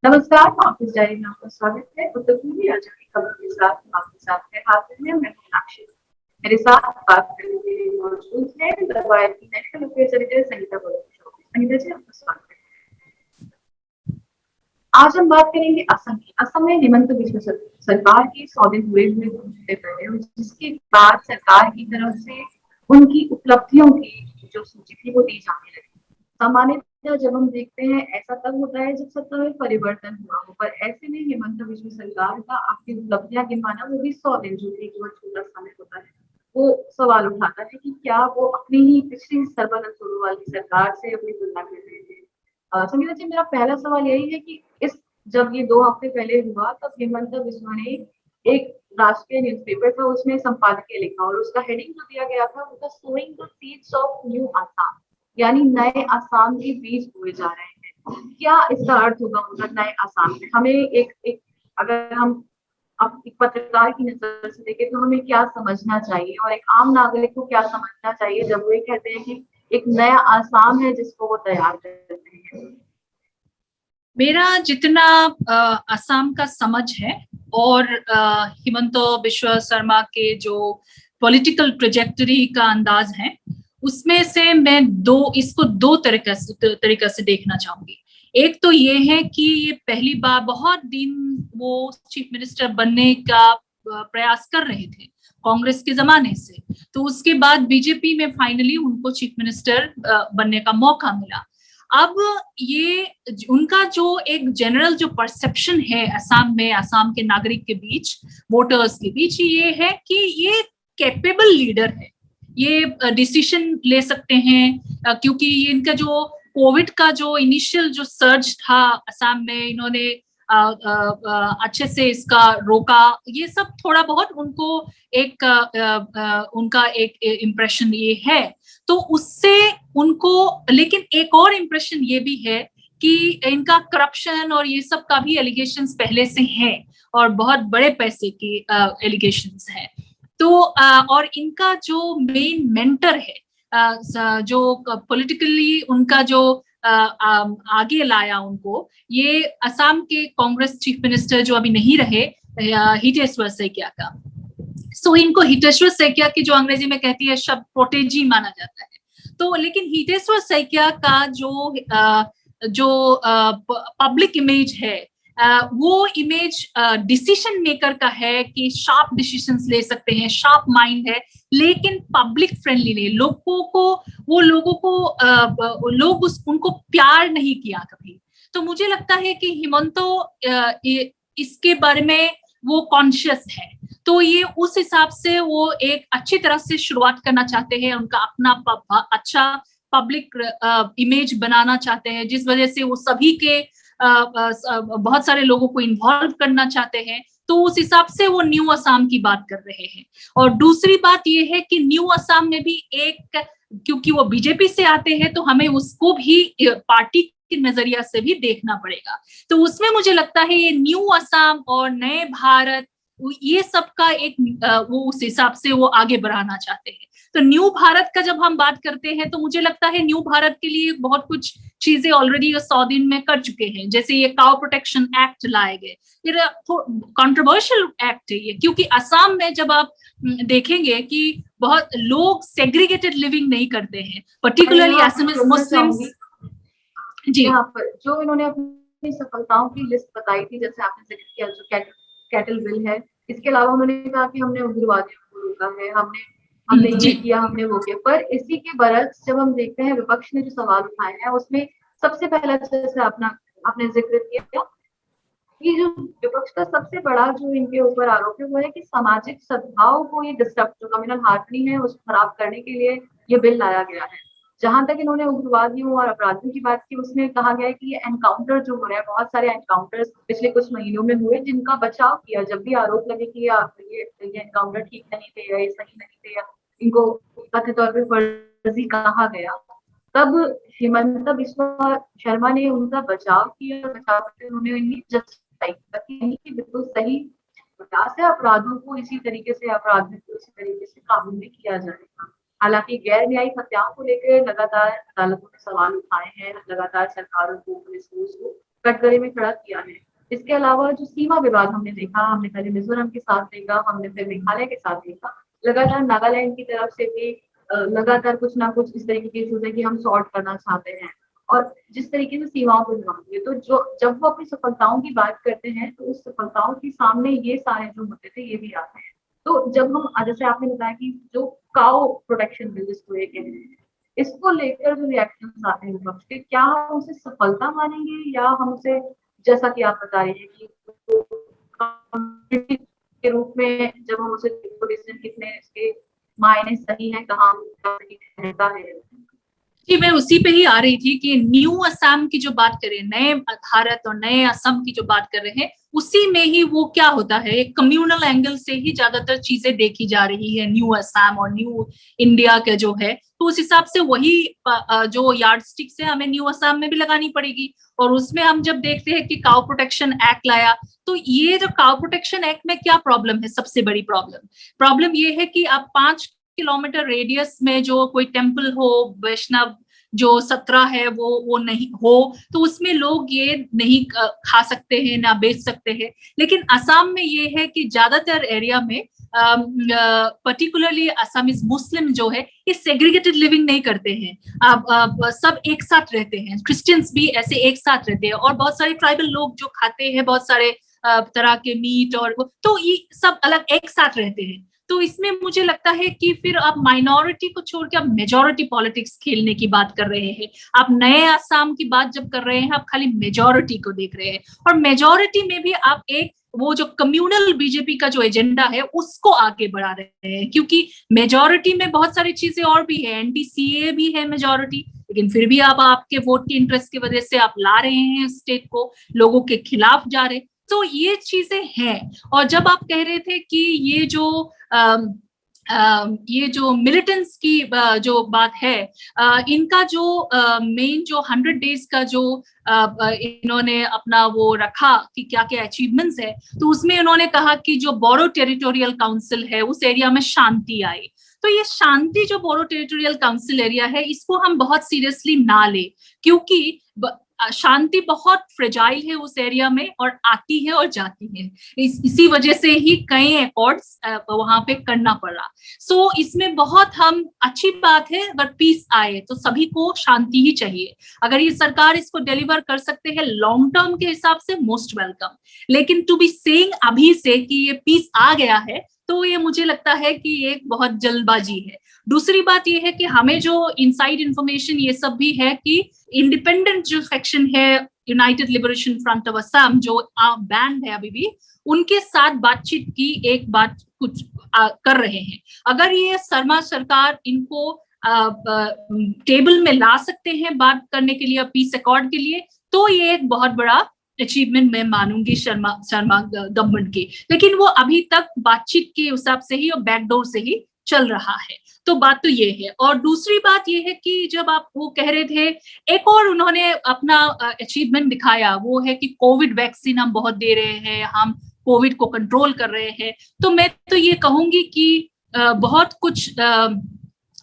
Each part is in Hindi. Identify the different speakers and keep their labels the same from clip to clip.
Speaker 1: नमस्कार, ऑफिस डायरी में आपका स्वागत है। उत्तर पूर्वी राज्यों की खबर के साथ आपके साथ है हाजिर में मैं मीनाक्षी। मेरे साथ बात करने के लिए मौजूद है द वायर की नेशनल अफेयर्स एडिटर संगीता बोलते। संगीता जी, आपका स्वागत है। आज हम बात करेंगे असम की। असम में हेमंत बिस्वा सरकार की 100 दिन पूरे हुए कुछ हफ्ते पहले, और जिसके बाद सरकार की तरफ से उनकी उपलब्धियों की जो सूची थी वो दी जाने लगी। सामान्यतः जब हम देखते हैं ऐसा तब होता है जब सत्ता में परिवर्तन हुआ हो, पर ऐसे में हेमंत बिस्वा सरकार का आपकी उपलब्धियां गिनवाना, वो भी 100 दिन, जो कि बहुत छोटा समय होता है, वो सवाल उठाता है कि क्या वो अपनी ही पिछली सर्बानंद सोनोवाल की सरकार से अपनी तुलना कर रहे थे। संगीता जी, मेरा पहला सवाल यही है कि इस जब ये 2 हफ्ते पहले हुआ तब हेमंत बिस्वा ने एक राष्ट्रीय न्यूज़पेपर था, उसमें संपादकीय लिखा और उसका हेडिंग जो दिया गया था वो था sowing the seeds of new Assam, यानी नए आसाम के बीज बोए जा रहे हैं। क्या इसका अर्थ होगा उनका नए आसाम में? हमें एक अगर हम अब एक पत्रकार की नजर से देखें तो हमें क्या समझना चाहिए और एक आम नागरिक को क्या समझना चाहिए जब वो ये कहते हैं कि एक नया आसाम है जिसको वो तैयार करते हैं?
Speaker 2: मेरा जितना असम का समझ है और हिमंतो बिश्वा शर्मा के जो पॉलिटिकल ट्रेजेक्टरी का अंदाज है, उसमें से मैं इसको दो तरीका से देखना चाहूंगी। एक तो ये है कि ये पहली बार बहुत दिन वो चीफ मिनिस्टर बनने का प्रयास कर रहे थे कांग्रेस के जमाने से, तो उसके बाद बीजेपी में फाइनली उनको चीफ मिनिस्टर बनने का मौका मिला। अब ये उनका जो एक जनरल जो परसेप्शन है असम में, असम के नागरिक के बीच, वोटर्स के बीच, ये है कि ये कैपेबल लीडर है, ये डिसीजन ले सकते हैं, क्योंकि इनका जो कोविड का जो इनिशियल जो सर्ज था असम में, इन्होंने अच्छे से इसका रोका। ये सब थोड़ा बहुत उनको एक उनका एक इम्प्रेशन ये है, तो उससे उनको, लेकिन एक और इम्प्रेशन ये भी है कि इनका करप्शन और ये सब का भी एलिगेशंस पहले से हैं और बहुत बड़े पैसे की एलिगेशंस हैं। तो और इनका जो मेन मेंटर है, जो पॉलिटिकली उनका जो आगे लाया उनको, ये असम के कांग्रेस चीफ मिनिस्टर जो अभी नहीं रहे, हितेश्वर सैकिया का। सो इनको हितेश्वर सैकिया की जो अंग्रेजी में कहती है शब्द प्रोटेजी माना जाता है। तो लेकिन हितेश्वर सैकिया का जो पब्लिक इमेज है, वो इमेज डिसीजन मेकर का है कि शार्प डिसीजंस ले सकते हैं, शार्प माइंड है, लेकिन पब्लिक फ्रेंडली नहीं। लोगों को लोग उनको प्यार नहीं किया कभी। तो मुझे लगता है कि हिमंतो इसके बारे में वो कॉन्शियस है, तो ये उस हिसाब से वो एक अच्छी तरह से शुरुआत करना चाहते हैं, उनका अपना अच्छा पब्लिक इमेज बनाना चाहते हैं, जिस वजह से वो सभी के बहुत सारे लोगों को इन्वॉल्व करना चाहते हैं। तो उस हिसाब से वो न्यू असम की बात कर रहे हैं। और दूसरी बात ये है कि न्यू असम में भी एक, क्योंकि वो बीजेपी से आते हैं, तो हमें उसको भी पार्टी के नजरिया से भी देखना पड़ेगा। तो उसमें मुझे लगता है ये न्यू असम और नए भारत, ये सब का एक वो उस हिसाब से वो आगे बढ़ाना चाहते हैं। तो न्यू भारत का जब हम बात करते हैं तो मुझे लगता है न्यू भारत के लिए बहुत कुछ चीजें ऑलरेडी 100 दिन में कर चुके हैं। जैसे ये काउ प्रोटेक्शन एक्ट लाए गए, ये कंट्रोवर्शियल एक्ट है ये, क्योंकि असम में जब आप देखेंगे कि बहुत लोग सेग्रीगेटेड लिविंग नहीं करते हैं, पर्टिकुलरली असमीज मुस्लिम्स। जी,
Speaker 1: यहाँ पर जो इन्होंने अपनी सफलताओं की लिस्ट बताई थी, जैसे आपने जिक्र किया जो कैटल बिल है, इसके अलावा उन्होंने कहा कि हमने उग्रवादियों को रोका है, हमने हमने ये किया, हमने वो किया। पर इसी के बरक्स जब हम देखते हैं विपक्ष ने जो सवाल उठाए हैं उसमें सबसे पहला, जैसे आपने जिक्र किया कि जो विपक्ष का सबसे बड़ा जो इनके ऊपर आरोप है वो है कि सामाजिक सद्भाव को ये डिस्टर्ब, जो कम्युनल हार्मनी है उसको खराब करने के लिए ये बिल लाया गया है। जहां तक इन्होंने उग्रवादियों और अपराधियों की बात की, उसमें कहा गया है कि ये एनकाउंटर जो हो रहा है, बहुत सारे एनकाउंटर्स पिछले कुछ महीनों में हुए जिनका बचाव किया। जब भी आरोप लगे कि ये एनकाउंटर ठीक नहीं थे या ये सही नहीं थे या इनको कथित तौर पर फर्जी कहा गया, तब हिमंता बिस्वा शर्मा ने उनका बचाव किया। बचाव करके उन्होंने जस्टिफाई बिल्कुल सही प्रयास है, अपराधों को इसी तरीके से, अपराधियों को इसी तरीके से काबू में किया जाएगा। हालांकि गैर न्यायिक हत्याओं को लेकर लगातार अदालतों ने सवाल उठाए हैं, लगातार सरकारों को, पुलिस को कटघरे में खड़ा किया है। इसके अलावा जो सीमा विवाद हमने देखा, हमने पहले मिजोरम के साथ देखा, हमने फिर मेघालय के साथ देखा, लगातार नागालैंड की तरफ से भी लगातार कुछ ना कुछ इस तरीके की चीजें कि हम सॉर्ट करना चाहते हैं और जिस तरीके से सीमाओं को निभाती है, तो जो जब वो अपनी सफलताओं की बात करते हैं तो उस सफलताओं के सामने ये सारे जो मुद्दे थे ये भी आते हैं। तो जब हम जैसे आपने बताया कि जो काउ प्रोटेक्शन बिल जिसको ये कहते हैं, इसको लेकर जो रिएक्शंस आते हैं विपक्ष के, क्या हम उसे सफलता मानेंगे या हम उसे, जैसा कि आप बता रही है कि के रूप में जब हम उसे कितने इसके मायने सही है, कहाँ रहता है।
Speaker 2: जी, मैं उसी पे ही आ रही थी कि न्यू असम की जो बात करें, नए भारत और नए असम की जो बात कर रहे हैं, उसी में ही वो क्या होता है, एक कम्युनल एंगल से ही ज्यादातर चीजें देखी जा रही है न्यू असम और न्यू इंडिया का जो है। तो उस हिसाब से वही जो यार्ड स्टिक से हमें न्यू असम में भी लगानी पड़ेगी। और उसमें हम जब देखते हैं कि काउ प्रोटेक्शन एक्ट लाया, तो ये जो काउ प्रोटेक्शन एक्ट में क्या प्रॉब्लम है, सबसे बड़ी प्रॉब्लम ये है कि आप 5 किलोमीटर रेडियस में जो कोई टेम्पल हो, वैष्णव जो 17 है वो नहीं हो, तो उसमें लोग ये नहीं खा सकते हैं, ना बेच सकते हैं। लेकिन असम में ये है कि ज्यादातर एरिया में पर्टिकुलरली असमीज मुस्लिम जो है ये सेग्रीगेटेड लिविंग नहीं करते हैं। सब एक साथ रहते हैं, क्रिश्चियंस भी ऐसे एक साथ रहते हैं, और बहुत सारे ट्राइबल लोग जो खाते हैं बहुत सारे तरह के मीट, और तो ये सब अलग एक साथ रहते हैं। तो इसमें मुझे लगता है कि फिर आप माइनॉरिटी को छोड़ के आप मेजोरिटी पॉलिटिक्स खेलने की बात कर रहे हैं। आप नए आसाम की बात जब कर रहे हैं, आप खाली मेजोरिटी को देख रहे हैं, और मेजोरिटी में भी आप एक वो जो कम्युनल बीजेपी का जो एजेंडा है उसको आगे बढ़ा रहे हैं, क्योंकि मेजोरिटी में बहुत सारी चीजें और भी है, एंटी-सीए भी है मेजोरिटी, लेकिन फिर भी आप आपके वोट के इंटरेस्ट की वजह से आप ला रहे हैं स्टेट को, लोगों के खिलाफ जा रहे। तो ये चीजें हैं। और जब आप कह रहे थे कि ये जो मिलिटेंट्स की जो बात है, इनका जो मेन जो 100 डेज का जो इन्होंने अपना वो रखा कि क्या क्या अचीवमेंट्स है, तो उसमें उन्होंने कहा कि जो बोरो टेरिटोरियल काउंसिल है उस एरिया में शांति आई। तो ये शांति जो बोरो टेरिटोरियल काउंसिल एरिया है, इसको हम बहुत सीरियसली ना ले, क्योंकि शांति बहुत फ्रेजाइल है उस एरिया में, और आती है और जाती है। इसी वजह से ही कई अकॉर्ड्स वहां पे करना पड़ा। सो इसमें बहुत हम अच्छी बात है, अगर पीस आए तो सभी को शांति ही चाहिए। अगर ये सरकार इसको डिलीवर कर सकते हैं लॉन्ग टर्म के हिसाब से, मोस्ट वेलकम। लेकिन टू बी सेइंग अभी से कि ये पीस आ गया है, तो ये मुझे लगता है कि ये बहुत जल्दबाजी है। दूसरी बात ये है कि हमें जो इनसाइड इंफॉर्मेशन ये सब भी है कि इंडिपेंडेंट जो सेक्शन है United liberation front of Assam, जो बैंड है अभी भी, उनके साथ बातचीत की एक बात कुछ कर रहे हैं। अगर ये शर्मा सरकार इनको टेबल में ला सकते हैं बात करने के लिए, पीस अकॉर्ड के लिए, तो ये एक बहुत बड़ा अचीवमेंट मैं मानूंगी शर्मा गवर्नमेंट की। लेकिन वो अभी तक बातचीत के हिसाब से ही और बैकडोर से ही चल रहा है। तो बात तो ये है। और दूसरी बात ये है कि जब आप वो कह रहे थे, एक और उन्होंने अपना अचीवमेंट दिखाया, वो है कि कोविड वैक्सीन हम बहुत दे रहे हैं, हम कोविड को कंट्रोल कर रहे हैं। तो मैं तो ये कहूंगी कि बहुत कुछ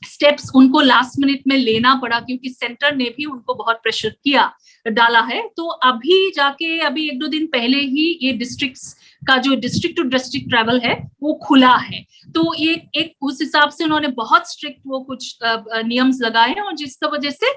Speaker 2: स्टेप्स उनको लास्ट मिनट में लेना पड़ा, क्योंकि सेंटर ने भी उनको बहुत प्रेशर किया डाला है। तो अभी जाके अभी 1-2 दिन पहले ही ये डिस्ट्रिक्ट्स का जो डिस्ट्रिक्ट टू डिस्ट्रिक्ट ट्रैवल है वो खुला है। तो ये एक उस हिसाब से उन्होंने बहुत स्ट्रिक्ट वो कुछ नियम्स लगाए हैं, और जिसकी वजह से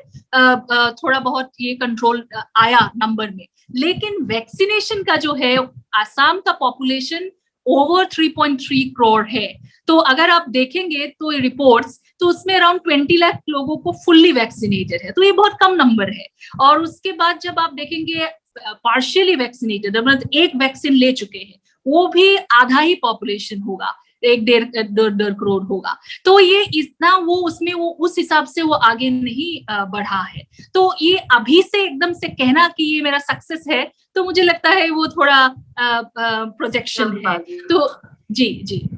Speaker 2: थोड़ा बहुत ये कंट्रोल आया नंबर में। लेकिन वैक्सीनेशन का जो है, आसाम का पॉपुलेशन ओवर 3.3 करोड़ है। तो अगर आप देखेंगे तो रिपोर्ट्स, तो उसमें अराउंड 20 लाख लोगों को फुल्ली वैक्सीनेटेड है, तो ये बहुत कम नंबर है। और उसके बाद जब आप देखेंगे पार्शियली वैक्सीनेटेड, मतलब एक वैक्सीन ले चुके हैं, वो भी आधा ही पॉपुलेशन होगा, 1-1.5 करोड़ होगा। तो ये इतना वो उसमें वो उस हिसाब से वो आगे नहीं बढ़ा है। तो ये अभी से एकदम से कहना कि ये मेरा सक्सेस है, तो मुझे लगता है वो थोड़ा प्रोजेक्शन है। तो जी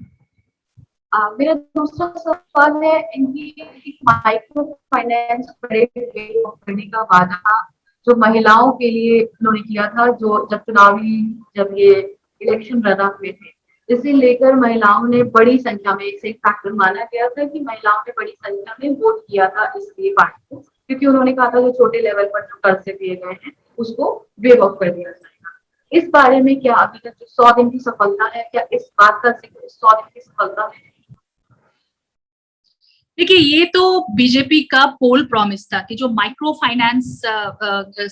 Speaker 1: मेरा दूसरा सवाल है, इनकी माइक्रो फाइनेंस करने का वादा जो महिलाओं के लिए उन्होंने किया था, जो जब ये इलेक्शन रद्द हुए थे, इसे लेकर महिलाओं ने बड़ी संख्या में, एक फैक्टर माना गया था कि महिलाओं ने बड़ी संख्या में वोट किया था इसलिए पार्टी को, क्योंकि उन्होंने कहा था जो छोटे लेवल पर जो कर्ज दिए गए हैं उसको वेव ऑफ कर दिया जाएगा। इस बारे में क्या अभी तक जो 100 दिन की सफलता है, क्या इस बात का जिक्र 100 दिन की सफलता में?
Speaker 2: देखिए, ये तो बीजेपी का पोल प्रॉमिस था कि जो माइक्रो फाइनेंस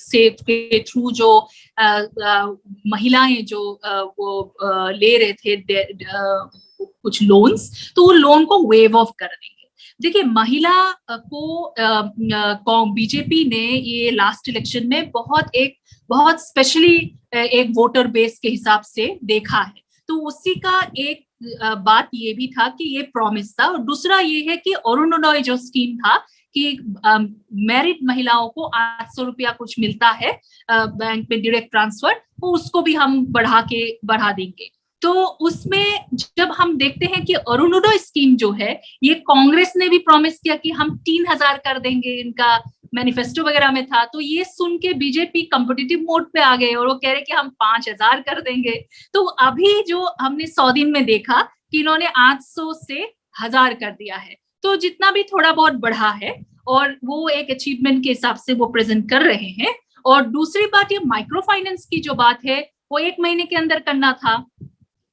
Speaker 2: से के थ्रू जो महिलाएं जो वो ले रहे थे कुछ लोन्स, तो वो लोन को वेव ऑफ कर देंगे। देखिए, महिला को बीजेपी ने ये लास्ट इलेक्शन में बहुत स्पेशली एक वोटर बेस के हिसाब से देखा है, तो उसी का एक बात ये भी था कि ये प्रॉमिस था। और दूसरा ये है कि अरुणोदय जो स्कीम था कि मैरिड महिलाओं को 800 रुपया कुछ मिलता है बैंक में डायरेक्ट ट्रांसफर, तो उसको भी हम बढ़ा देंगे। तो उसमें जब हम देखते हैं कि अरुणोदय स्कीम जो है, ये कांग्रेस ने भी प्रॉमिस किया कि हम 3000 कर देंगे, इनका मैनिफेस्टो वगैरह में था। तो ये सुन के बीजेपी कॉम्पिटिटिव मोड पे आ गए और वो कह रहे कि हम 5000 कर देंगे। तो अभी जो हमने 100 दिन में देखा कि इन्होंने 800 से 1000 कर दिया है, तो जितना भी थोड़ा बहुत बढ़ा है और वो एक अचीवमेंट के हिसाब से वो प्रेजेंट कर रहे हैं। और दूसरी बात, ये माइक्रो फाइनेंस की जो बात है वो 1 महीने के अंदर करना था।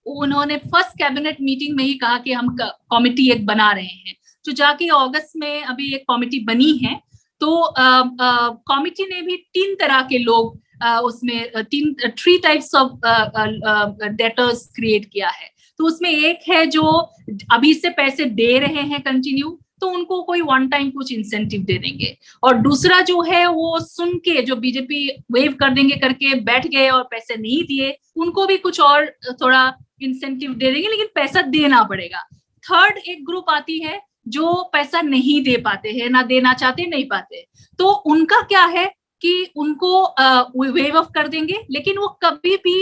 Speaker 2: उन्होंने फर्स्ट कैबिनेट मीटिंग में ही कहा कि हम कमेटी एक बना रहे हैं, तो जाके अगस्त में अभी एक कमेटी बनी है। तो कमेटी ने भी 3 तरह के लोग उसमें 3 टाइप्स ऑफ डेटर्स क्रिएट किया है। तो उसमें एक है जो अभी से पैसे दे रहे हैं कंटिन्यू, तो उनको कोई वन टाइम कुछ इंसेंटिव दे देंगे। और दूसरा जो है वो सुन के जो बीजेपी वेव कर देंगे करके बैठ गए और पैसे नहीं दिए, उनको भी कुछ और थोड़ा इंसेंटिव दे देंगे, लेकिन पैसा देना पड़ेगा। थर्ड एक ग्रुप आती है जो पैसा नहीं दे पाते हैं, ना देना चाहते, नहीं पाते, तो उनका क्या है कि उनको वेव ऑफ कर देंगे, लेकिन वो कभी भी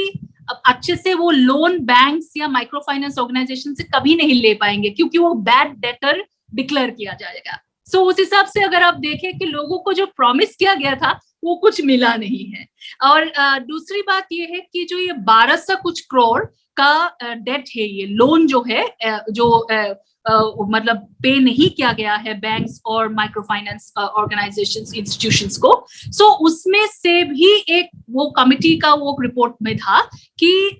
Speaker 2: अच्छे से वो लोन बैंक्स या माइक्रो फाइनेंस ऑर्गेनाइजेशन से कभी नहीं ले पाएंगे, क्योंकि वो बैड डेटर डिक्लेयर किया जाएगा। सो उस हिसाब से अगर आप देखें कि लोगों को जो प्रॉमिस किया गया था वो कुछ मिला नहीं है। और दूसरी बात ये है कि जो ये 1200 कुछ करोड़ का डेट है, ये लोन जो है जो मतलब पे नहीं किया गया है बैंक्स और माइक्रो फाइनेंस ऑर्गेनाइजेशंस, इंस्टीट्यूशंस को। सो उसमें से भी एक वो कमिटी का वो रिपोर्ट में था कि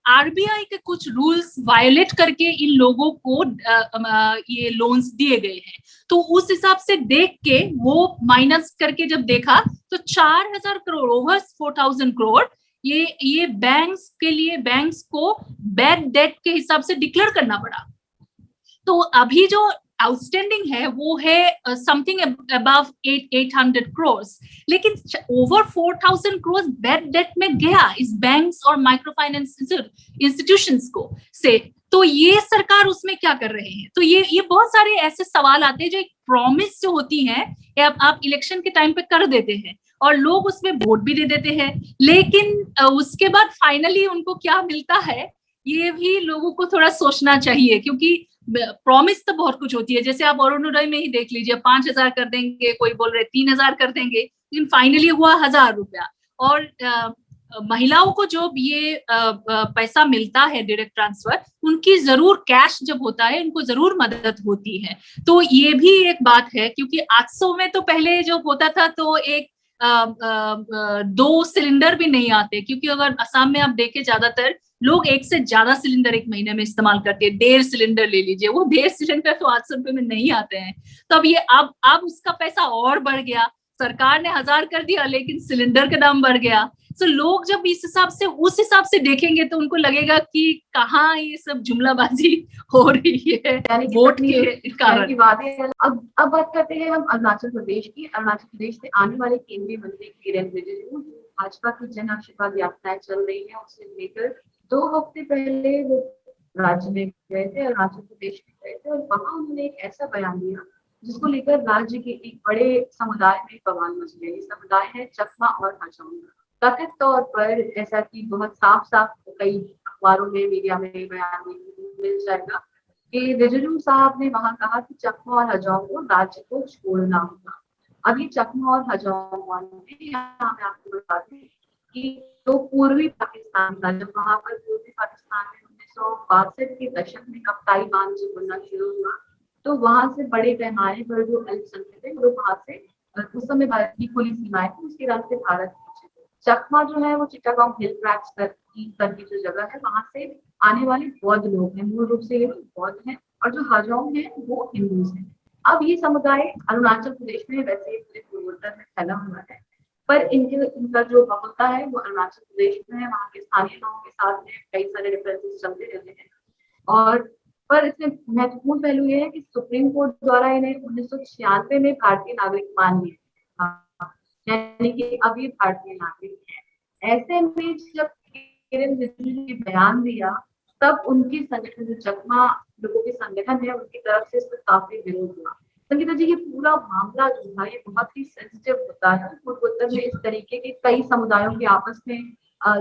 Speaker 2: आरबीआई के कुछ रूल्स वायलेट करके इन लोगों को ये लोन्स दिए गए हैं। तो उस हिसाब से देख के वो माइनस करके जब देखा तो 4000 करोड़, ओवर 4000 करोड़ ये बैंक्स के लिए, बैंक्स को बैड डेट के हिसाब से डिक्लेयर करना पड़ा। तो अभी जो आउटस्टैंडिंग है वो है समथिंग अबव 800 करोड़, लेकिन ओवर 4000 करोड़ बैड डेट में गया इस बैंक्स और माइक्रो फाइनेंस इंस्टीट्यूशंस को से। तो ये सरकार उसमें क्या कर रहे हैं? तो ये बहुत सारे ऐसे सवाल आते हैं जो एक प्रॉमिस जो होती है आप इलेक्शन के टाइम पे कर देते हैं और लोग उसमें वोट भी दे देते हैं, लेकिन उसके बाद फाइनली उनको क्या मिलता है ये भी लोगों को थोड़ा सोचना चाहिए। क्योंकि प्रॉमिस तो बहुत कुछ होती है, जैसे आप अरुणोदय में ही देख लीजिए, 5000 कर देंगे, कोई बोल रहे 3000 कर देंगे, लेकिन फाइनली हुआ 1000 रुपया। और महिलाओं को जो ये पैसा मिलता है डायरेक्ट ट्रांसफर, उनकी जरूर कैश जब होता है उनको जरूर मदद होती है। तो ये भी एक बात है, क्योंकि 800 में तो पहले जो होता था तो एक 2 सिलेंडर भी नहीं आते, क्योंकि अगर असम में आप देखें ज्यादातर लोग 1 से ज्यादा सिलेंडर एक महीने में इस्तेमाल करते हैं। 1.5 सिलेंडर ले लीजिए, वो 1.5 सिलेंडर तो 800 रुपए में नहीं आते हैं। तो अब ये अब उसका पैसा और बढ़ गया, सरकार ने 1000 कर दिया लेकिन सिलेंडर का दाम बढ़ गया। तो लोग जब इस हिसाब से उस हिसाब से देखेंगे तो उनको लगेगा कि कहाँ ये सब जुमलाबाजी हो रही है वोट के कारण।
Speaker 1: अब बात करते हैं हम अरुणाचल प्रदेश की। अरुणाचल प्रदेश से आने वाले केंद्रीय मंत्री किरेन रिजिजू, भाजपा की जन आशीर्वाद यात्राएं चल रही है, उससे लेकर 2 हफ्ते पहले वो राज्य में गए थे, अरुणाचल प्रदेश में गए थे, और वहां उन्होंने एक ऐसा बयान दिया जिसको लेकर राज्य के एक बड़े समुदाय में बवाल मच गया। ये समुदाय है चकमा और हाजोंग। कथित तौर पर, ऐसा कि बहुत साफ साफ कई अखबारों में, मीडिया में बयान मिल जाएगा कि रिजिजू साहब ने वहां कहा कि चकमा और हाजोंग को राज्य को छोड़ना होगा। अभी चकमा और हाजोंग में, यहाँ मैं आपको बता दूं कि तो पूर्वी पाकिस्तान था, जब वहां पर पूर्वी पाकिस्तान में 1962 के दशक में कप्ताई बांध जब बनना शुरू हुआ, तो वहां से बड़े पैमाने पर जो अल्पसंख्यक थे वो वहां से, उस समय भारत की खुली सीमाएं थी, उसके रास्ते भारत पहुंचे थे। चकमा जो है वो चिटागोंग हिल ट्रैक्स करके जो जगह है वहां से आने वाले बौद्ध लोग हैं, मूल रूप से ये बौद्ध हैं, और जो हाजोंग है वो हिंदूज हैं। अब ये समुदाय अरुणाचल प्रदेश में वैसे ही पूरे पूर्वोत्तर में फैला हुआ है, पर इनका जो बहुलता है वो अरुणाचल प्रदेश में है। वहाँ के स्थानीय लोगों के साथ में कई सारे डिफरेंसेस चलते रहते हैं, और पर इसमें महत्वपूर्ण पहलू ये है कि सुप्रीम कोर्ट द्वारा इन्हें 1996 में भारतीय नागरिक मान लिया, यानी कि अब ये भारतीय नागरिक है। ऐसे में जब किरण रिजिजू ने बयान दिया, तब उनके संगठन जो चकमा लोगों के संगठन है उनकी तरफ से इसका काफी विरोध हुआ। संगीता जी, ये पूरा मामला जो था ये बहुत ही सेंसिटिव होता है। पूर्वोत्तर में इस तरीके के कई समुदायों के आपस में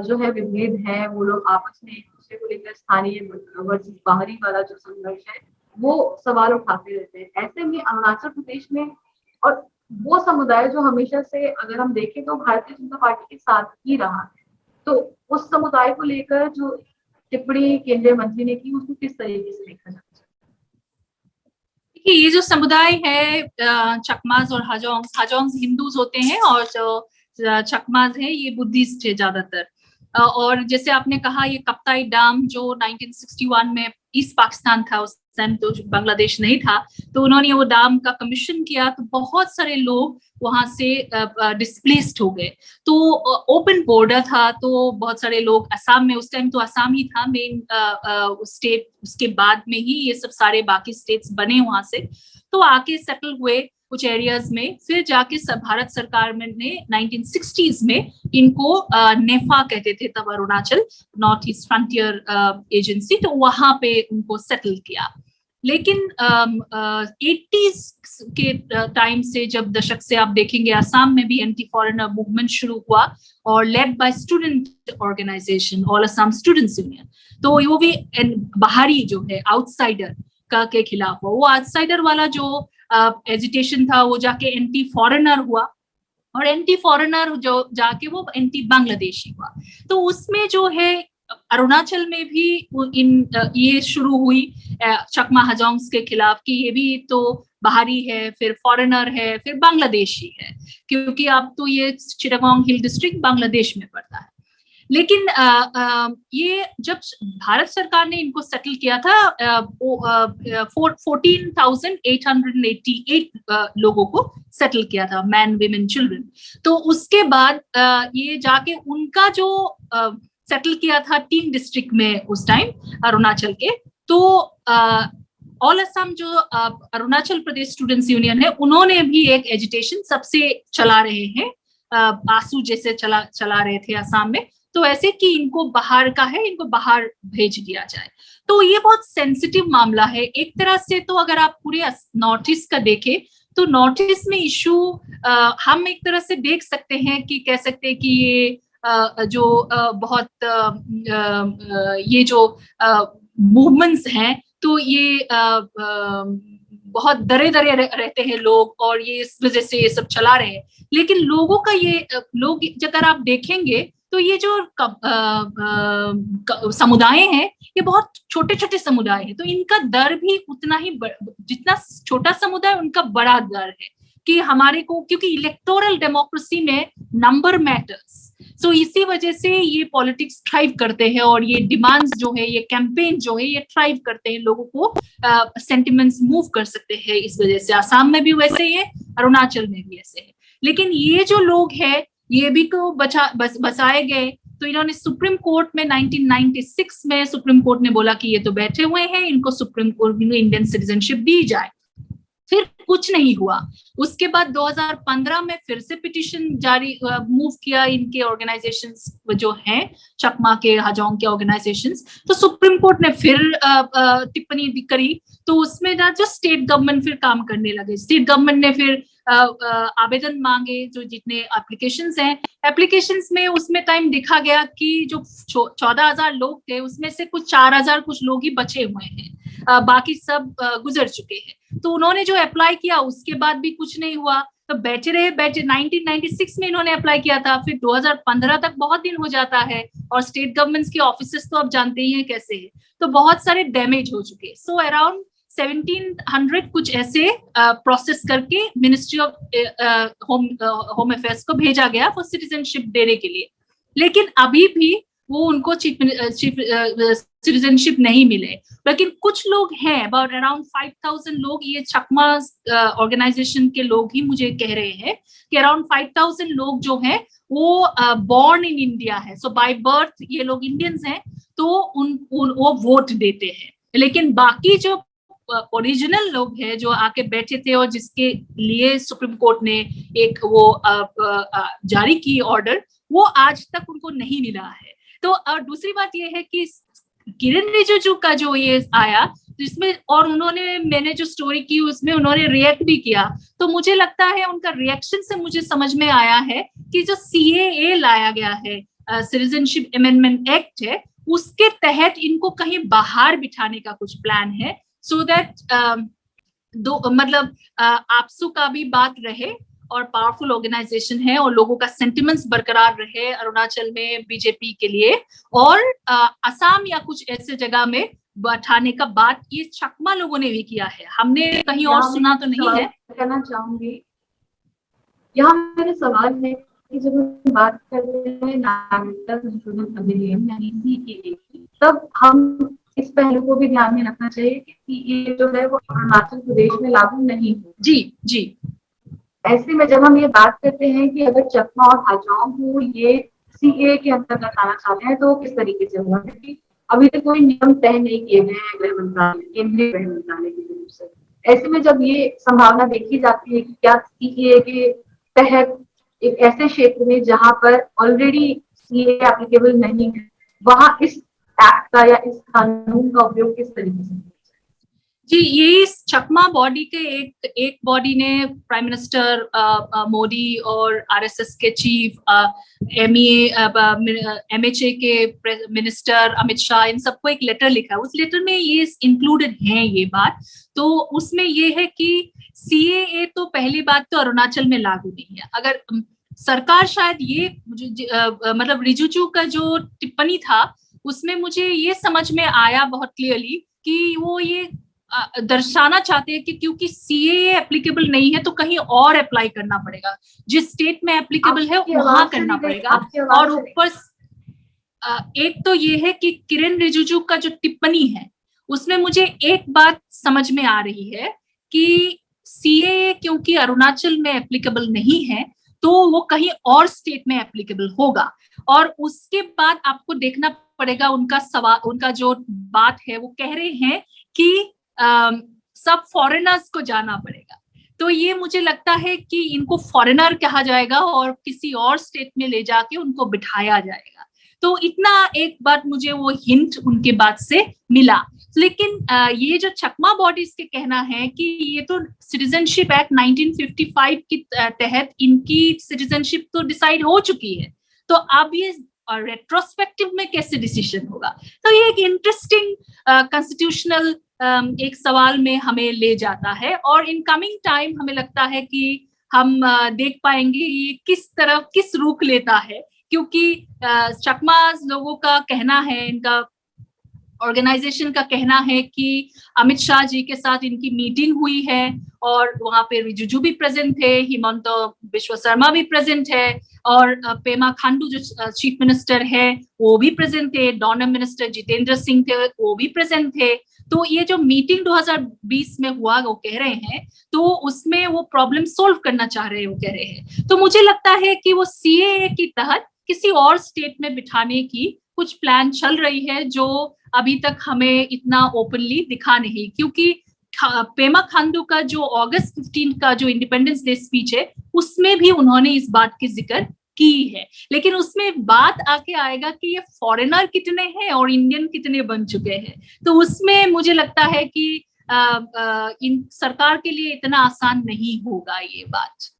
Speaker 1: जो है विभेद है, वो लोग आपस में एक दूसरे को लेकर स्थानीय वर्सेस बाहरी वाला जो संघर्ष है वो सवाल उठाते रहते हैं। ऐसे में अरुणाचल प्रदेश में, और वो समुदाय जो हमेशा से अगर हम देखें तो भारतीय जनता पार्टी के साथ ही रहा है, तो उस समुदाय को लेकर जो टिप्पणी केंद्रीय मंत्री ने की उसको किस तरीके से देखा जाता है?
Speaker 2: देखिए, ये जो समुदाय है चकमाज और हाजोंग हिंदूज होते हैं, और जो चकमाज है ये बुद्धिस्ट है ज्यादातर। और जैसे आपने कहा, ये कप्ताई डैम जो 1961 में ईस्ट पाकिस्तान था, उस टाइम तो बांग्लादेश नहीं था, तो उन्होंने वो डैम का कमीशन किया, तो बहुत सारे लोग वहां से डिस्प्लेस्ड हो गए। तो ओपन बॉर्डर था, तो बहुत सारे लोग असम में, उस टाइम तो असम ही था मेन स्टेट, उसके बाद में ही ये सब सारे बाकी स्टेट्स बने वहां से, तो आके सेटल हुए कुछ एरियाज में। फिर जाके भारत सरकार ने 1960s में इनको नेफा कहते थे तब, Arunachal north east frontier agency, तो वहां पे उनको सेटल किया। लेकिन 80s के टाइम से, जब दशक से आप देखेंगे, असम में भी एंटी फॉरेनर मूवमेंट शुरू हुआ, और led by student organisation all Assam students union, तो वो भी बाहरी जो है आउटसाइडर के खिलाफ हुआ। वो आउटसाइडर वाला जो एजिटेशन था वो जाके एंटी फॉरेनर हुआ, और एंटी फॉरेनर जो जाके वो एंटी बांग्लादेशी हुआ। तो उसमें जो है अरुणाचल में भी ये शुरू हुई चकमा हाजोंग्स के खिलाफ कि ये भी तो बाहरी है, फिर फॉरेनर है, फिर बांग्लादेशी है, क्योंकि अब तो ये चिटागोंग हिल डिस्ट्रिक्ट बांग्लादेश में पड़ता है। लेकिन ये जब भारत सरकार ने इनको सेटल किया था 14,888 लोगों को सेटल किया था, मैन विमेन चिल्ड्रन। तो उसके बाद ये जाके उनका जो सेटल किया था 3 डिस्ट्रिक्ट में उस टाइम अरुणाचल के, तो ऑल असम जो अरुणाचल प्रदेश स्टूडेंट्स यूनियन है, उन्होंने भी एक एजिटेशन सबसे चला रहे हैं, आंसू जैसे चला रहे थे असम में, तो ऐसे कि इनको बाहर का है, इनको बाहर भेज दिया जाए। तो ये बहुत सेंसिटिव मामला है एक तरह से। तो अगर आप पूरे नॉर्थ ईस्ट का देखें, तो नॉर्थ ईस्ट में इशू हम एक तरह से देख सकते हैं कि कह सकते हैं कि ये जो बहुत ये जो मूवमेंट्स हैं, तो ये बहुत दरे रहते हैं लोग, और ये इस वजह से ये सब चला रहे हैं। लेकिन लोगों का ये लोग अगर आप देखेंगे तो ये जो समुदाय हैं, ये बहुत छोटे छोटे समुदाय हैं, तो इनका दर भी उतना ही, जितना छोटा समुदाय उनका बड़ा दर है कि हमारे को, क्योंकि इलेक्टोरल डेमोक्रेसी में नंबर मैटर्स, सो इसी वजह से ये पॉलिटिक्स थ्राइव करते हैं, और ये डिमांड्स जो है, ये कैंपेन जो है, ये थ्राइव करते हैं, लोगों को सेंटिमेंट्स मूव कर सकते हैं। इस वजह से असम में भी वैसे ही है, अरुणाचल में भी ऐसे है। लेकिन ये जो लोग हैं, ये भी को बचाए गए, तो इन्होंने सुप्रीम कोर्ट में 1996 में सुप्रीम कोर्ट ने बोला कि ये तो बैठे हुए हैं, इनको सुप्रीम कोर्ट में इंडियन सिटीजनशिप दी जाए। फिर कुछ नहीं हुआ। उसके बाद 2015 में फिर से पिटीशन जारी मूव किया इनके ऑर्गेनाइजेशंस जो हैं, चकमा के, हाजोंग के ऑर्गेनाइजेशंस, तो सुप्रीम कोर्ट ने फिर टिप्पणी करी, तो उसमें ना जो स्टेट गवर्नमेंट फिर काम करने लगे। स्टेट गवर्नमेंट ने फिर आवेदन मांगे, जो जितने एप्लीकेशंस हैं, एप्लीकेशंस में उसमें टाइम देखा गया कि जो 14,000 लोग थे, उसमें से कुछ 4,000 कुछ लोग ही बचे हुए हैं, बाकी सब गुजर चुके हैं। तो उन्होंने जो अप्लाई किया उसके बाद भी कुछ नहीं हुआ, तो बैठे 1996 में इन्होंने अप्लाई किया था, फिर 2015 तक बहुत दिन हो जाता है, और स्टेट गवर्नमेंट्स के ऑफिसेस तो आप जानते ही हैं कैसे है, तो बहुत सारे डैमेज हो चुके। सो अराउंड 1700 कुछ ऐसे प्रोसेस करके मिनिस्ट्री ऑफ होम अफेयर्स को भेजा गया फॉर सिटीजनशिप देने के लिए, लेकिन अभी भी वो उनको चीफ सिटीजनशिप नहीं मिले। लेकिन कुछ लोग हैं, अबाउट अराउंड 5000 लोग, ये चकमा ऑर्गेनाइजेशन के लोग ही मुझे कह रहे हैं कि अराउंड 5000 लोग जो हैं वो बॉर्न इन इंडिया है, सो बाय बर्थ ये लोग इंडियंस हैं, तो वो वोट देते हैं। लेकिन बाकी जो ओरिजिनल लोग हैं जो आके बैठे थे और जिसके लिए सुप्रीम कोर्ट ने एक वो जारी की ऑर्डर, वो आज तक उनको नहीं मिला है। तो और दूसरी बात ये है कि किरण रिजिजू का जो ये आया जिसमें, और उन्होंने, मैंने जो स्टोरी की उसमें उन्होंने रिएक्ट भी किया, तो मुझे लगता है उनका रिएक्शन से मुझे समझ में आया है कि जो CAA लाया गया है, सिटीजनशिप अमेंडमेंट एक्ट है, उसके तहत इनको कहीं बाहर बिठाने का कुछ प्लान है, सो दैट मतलब आपसू का भी बात रहे और पावरफुल ऑर्गेनाइजेशन है और लोगों का सेंटिमेंट्स बरकरार रहे अरुणाचल में बीजेपी के लिए, और असम या कुछ ऐसे जगह में बैठाने का बात ये चकमा लोगों ने भी किया है, हमने कहीं और सुना तो नहीं है।
Speaker 1: कहना चाहूंगी, यहाँ मेरा सवाल है कि जब हम बात करते हैं नागरिकता संशोधन अधिनियम यानी CAA की, तब हम इस पहलू को भी ध्यान में रखना चाहिए कि CAA जो है वो अरुणाचल प्रदेश में लागू नहीं हो।
Speaker 2: जी जी।
Speaker 1: ऐसे में जब हम ये बात करते हैं कि अगर चकमा और हाजोंग को ये CAA के अंतर्गत आना चाहते हैं तो किस तरीके से होगा, क्योंकि अभी तक कोई नियम तय नहीं किए गए हैं गृह मंत्रालय, केंद्रीय गृह मंत्रालय की तरफ से। ऐसे में जब ये संभावना देखी जाती है कि क्या CAA के तहत एक ऐसे क्षेत्र में जहां पर ऑलरेडी CAA एप्लीकेबल नहीं है, वहां इस एक्ट का या इस कानून का उपयोग किस तरीके से?
Speaker 2: जी, ये चकमा बॉडी के एक बॉडी ने प्राइम मिनिस्टर मोदी और RSS के चीफ, MHA के मिनिस्टर अमित शाह, इन सबको एक लेटर लिखा है। उस लेटर में ये इंक्लूडेड है ये बात। तो उसमें ये है कि CAA तो पहली बात तो अरुणाचल में लागू नहीं है। अगर सरकार शायद ये मतलब रिजिजू का जो टिप्पणी था उसमें मुझे ये समझ में आया बहुत क्लियरली कि वो ये दर्शाना चाहते हैं कि क्योंकि CAA एप्लीकेबल नहीं है तो कहीं और अप्लाई करना पड़ेगा, जिस स्टेट में एप्लीकेबल है वहां करना पड़ेगा। और ऊपर एक तो ये है कि किरण रिजिजू का जो टिप्पणी है उसमें मुझे एक बात समझ में आ रही है कि CAA क्योंकि अरुणाचल में एप्लीकेबल नहीं है तो वो कहीं और स्टेट में एप्लीकेबल होगा। और उसके बाद आपको देखना पड़ेगा उनका सवाल, उनका जो बात है वो कह रहे हैं कि सब फॉरेनर्स को जाना पड़ेगा। तो ये मुझे लगता है कि इनको फॉरेनर कहा जाएगा और किसी और स्टेट में ले जाके उनको बिठाया जाएगा। तो इतना एक बात मुझे वो हिंट उनके बात से मिला। लेकिन ये जो चकमा बॉडीज के कहना है कि ये तो सिटीजनशिप एक्ट 1955 के तहत इनकी सिटीजनशिप तो डिसाइड हो चुकी है, तो अब ये रेट्रोस्पेक्टिव में कैसे डिसीजन होगा। तो ये एक इंटरेस्टिंग कॉन्स्टिट्यूशनल एक सवाल में हमें ले जाता है। और इन कमिंग टाइम हमें लगता है कि हम देख पाएंगे ये किस रुख लेता है, क्योंकि चकमा लोगों का कहना है, इनका ऑर्गेनाइजेशन का कहना है कि अमित शाह जी के साथ इनकी मीटिंग हुई है और वहां पे रिजिजू भी प्रेजेंट थे, हिमंत बिश्व शर्मा भी प्रेजेंट है और पेमा खांडू जो चीफ मिनिस्टर है वो भी प्रेजेंट थे, डॉनर मिनिस्टर जितेंद्र सिंह थे वो भी प्रेजेंट थे। तो ये जो मीटिंग 2020 में हुआ वो कह रहे हैं, तो उसमें वो प्रॉब्लम सोल्व करना चाह रहे हैं, वो कह रहे हैं। तो मुझे लगता है कि वो CAA के तहत किसी और स्टेट में बिठाने की कुछ प्लान चल रही है जो अभी तक हमें इतना ओपनली दिखा नहीं, क्योंकि पेमा खांडू का जो अगस्त 15 का जो इंडिपेंडेंस डे स्पीच है उसमें भी उन्होंने इस बात की जिक्र की है। लेकिन उसमें बात आके आएगा कि ये फॉरेनर कितने हैं और इंडियन कितने बन चुके हैं, तो उसमें मुझे लगता है कि इन सरकार के लिए इतना आसान नहीं होगा ये बात।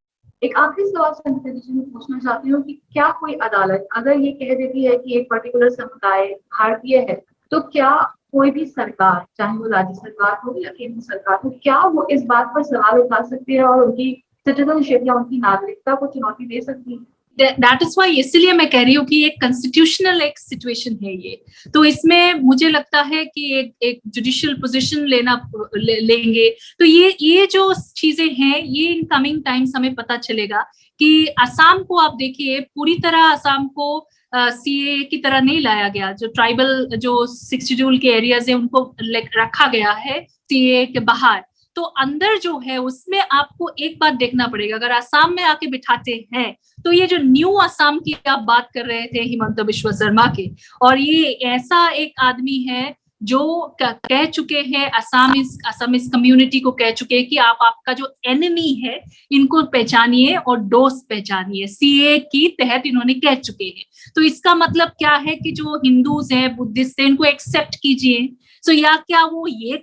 Speaker 1: एक आखिरी सवाल संस्कृति जी मैं पूछना चाहती हूँ कि क्या कोई अदालत अगर ये कह देती है कि एक पर्टिकुलर समुदाय भारतीय है, तो क्या कोई भी सरकार, चाहे वो राज्य सरकार हो या केंद्र सरकार हो, क्या वो इस बात पर सवाल उठा सकती है और उनकी सिटीजनशिप या उनकी नागरिकता को चुनौती दे सकती है?
Speaker 2: दैट इज वाई, इसलिए मैं कह रही हूँ कि एक कॉन्स्टिट्यूशनल एक सिचुएशन है ये। तो इसमें मुझे लगता है कि एक जुडिशियल पोजीशन लेंगे। तो ये जो चीजें हैं, ये इन कमिंग टाइम्स हमें पता चलेगा कि असम को आप देखिए, पूरी तरह असम को सीए की तरह नहीं लाया गया। जो ट्राइबल, जो 6 शेड्यूल के एरियाज है, उनको रखा गया है सीए के बाहर। तो अंदर जो है उसमें आपको एक बात देखना पड़ेगा, अगर असम में आके बिठाते हैं तो ये जो न्यू असम की आप बात कर रहे थे हिमंत बिश्व शर्मा के, और ये ऐसा एक आदमी है जो कह चुके हैं असमीज कम्युनिटी को कह चुके हैं कि आपका जो एनिमी है इनको पहचानिए और दोस्त पहचानिए, सीए की तहत इन्होंने कह चुके हैं। तो इसका मतलब क्या है कि जो हिंदूज हैं, बुद्धिस्ट हैं, इनको एक्सेप्ट कीजिए। सो या क्या वो ये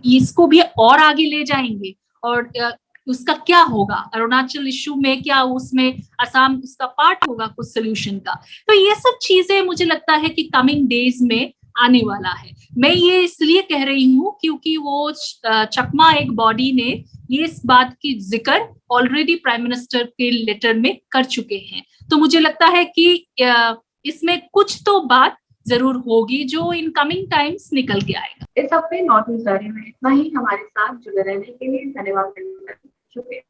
Speaker 2: इसको भी और आगे ले जाएंगे, और उसका क्या होगा अरुणाचल इश्यू में, क्या उसमें असम उसका पार्ट होगा कुछ सोल्यूशन का? तो ये सब चीजें मुझे लगता है कि कमिंग डेज में आने वाला है। मैं ये इसलिए कह रही हूँ क्योंकि वो चकमा एक बॉडी ने ये इस बात की जिक्र ऑलरेडी प्राइम मिनिस्टर के लेटर में कर चुके हैं। तो मुझे लगता है कि इसमें कुछ तो बात जरूर होगी जो इन कमिंग टाइम्स निकल के आएगा।
Speaker 1: इस हफ्ते नॉर्थ ईस्ट डायरी में इतना ही। हमारे साथ जुड़े रहने के लिए धन्यवाद। शुक्रिया।